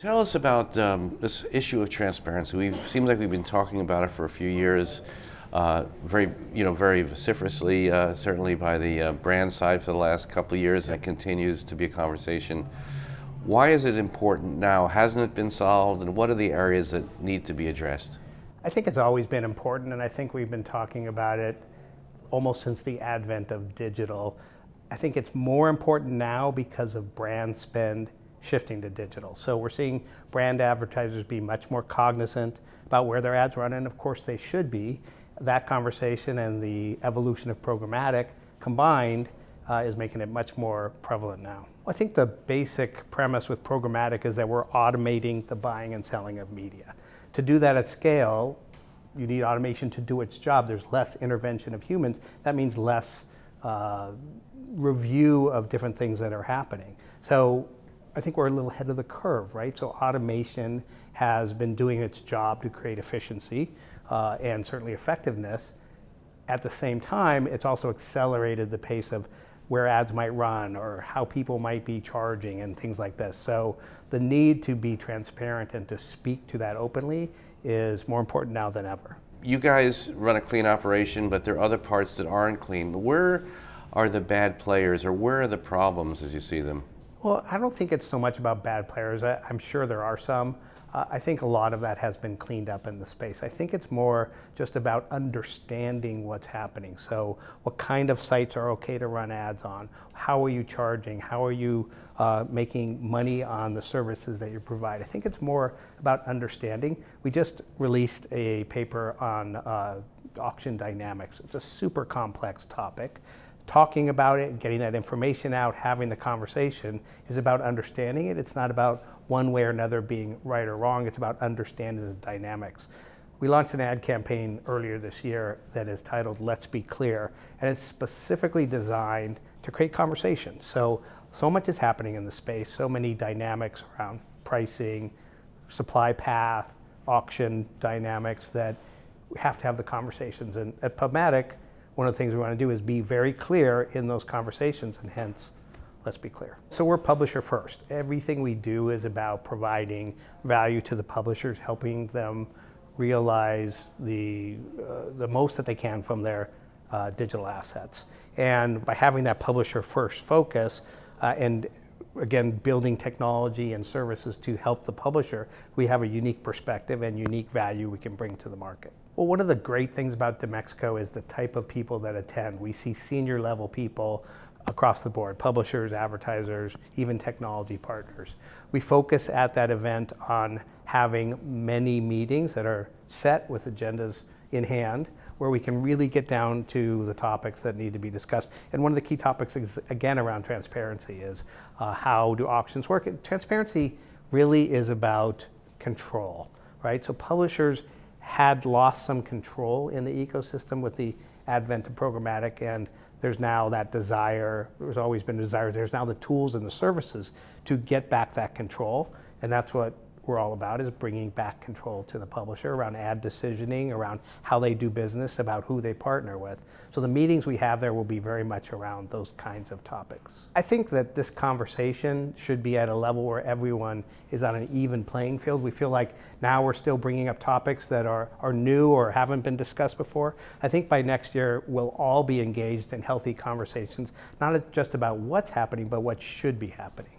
Tell us about this issue of transparency. Seems like we've been talking about it for a few years, very vociferously, certainly by the brand side for the last couple of years, and it continues to be a conversation. Why is it important now? Hasn't it been solved, and what are the areas that need to be addressed? I think it's always been important, and I think we've been talking about it almost since the advent of digital. I think it's more important now because of brand spend shifting to digital. So we're seeing brand advertisers be much more cognizant about where their ads run, and of course they should be. That conversation and the evolution of programmatic combined is making it much more prevalent now. I think the basic premise with programmatic is that we're automating the buying and selling of media. To do that at scale, you need automation to do its job. There's less intervention of humans. That means less review of different things that are happening. So I think we're a little ahead of the curve, right? So automation has been doing its job to create efficiency and certainly effectiveness. At the same time, it's also accelerated the pace of where ads might run or how people might be charging and things like this. So the need to be transparent and to speak to that openly is more important now than ever. You guys run a clean operation, but there are other parts that aren't clean. Where are the bad players, or where are the problems as you see them? Well, I don't think it's so much about bad players. I'm sure there are some. I think a lot of that has been cleaned up in the space. I think it's more just about understanding what's happening. So what kind of sites are okay to run ads on? How are you charging? How are you making money on the services that you provide? I think it's more about understanding. We just released a paper on auction dynamics. It's a super complex topic. Talking about it and getting that information out, having the conversation is about understanding it. It's not about one way or another being right or wrong. It's about understanding the dynamics. We launched an ad campaign earlier this year that is titled Let's Be Clear, and it's specifically designed to create conversation. So much is happening in the space, so many dynamics around pricing, supply path, auction dynamics that we have to have the conversations. And at PubMatic, one of the things we want to do is be very clear in those conversations, and hence, let's be clear. So we're publisher first. Everything we do is about providing value to the publishers, helping them realize the most that they can from their digital assets. And by having that publisher first focus and again, building technology and services to help the publisher, we have a unique perspective and unique value we can bring to the market. Well, one of the great things about DMEXCO is the type of people that attend. We see senior level people across the board, publishers, advertisers, even technology partners. We focus at that event on having many meetings that are set with agendas in hand, where we can really get down to the topics that need to be discussed. And one of the key topics is, again, around transparency is how do auctions work? Transparency really is about control, right? So publishers had lost some control in the ecosystem with the advent of programmatic, and there's now that desire, there's always been a desire, there's now the tools and the services to get back that control, and that's what we're all about, is bringing back control to the publisher around ad decisioning, around how they do business, about who they partner with. So the meetings we have there will be very much around those kinds of topics. I think that this conversation should be at a level where everyone is on an even playing field. We feel like now we're still bringing up topics that are new or haven't been discussed before. I think by next year we'll all be engaged in healthy conversations, not just about what's happening, but what should be happening.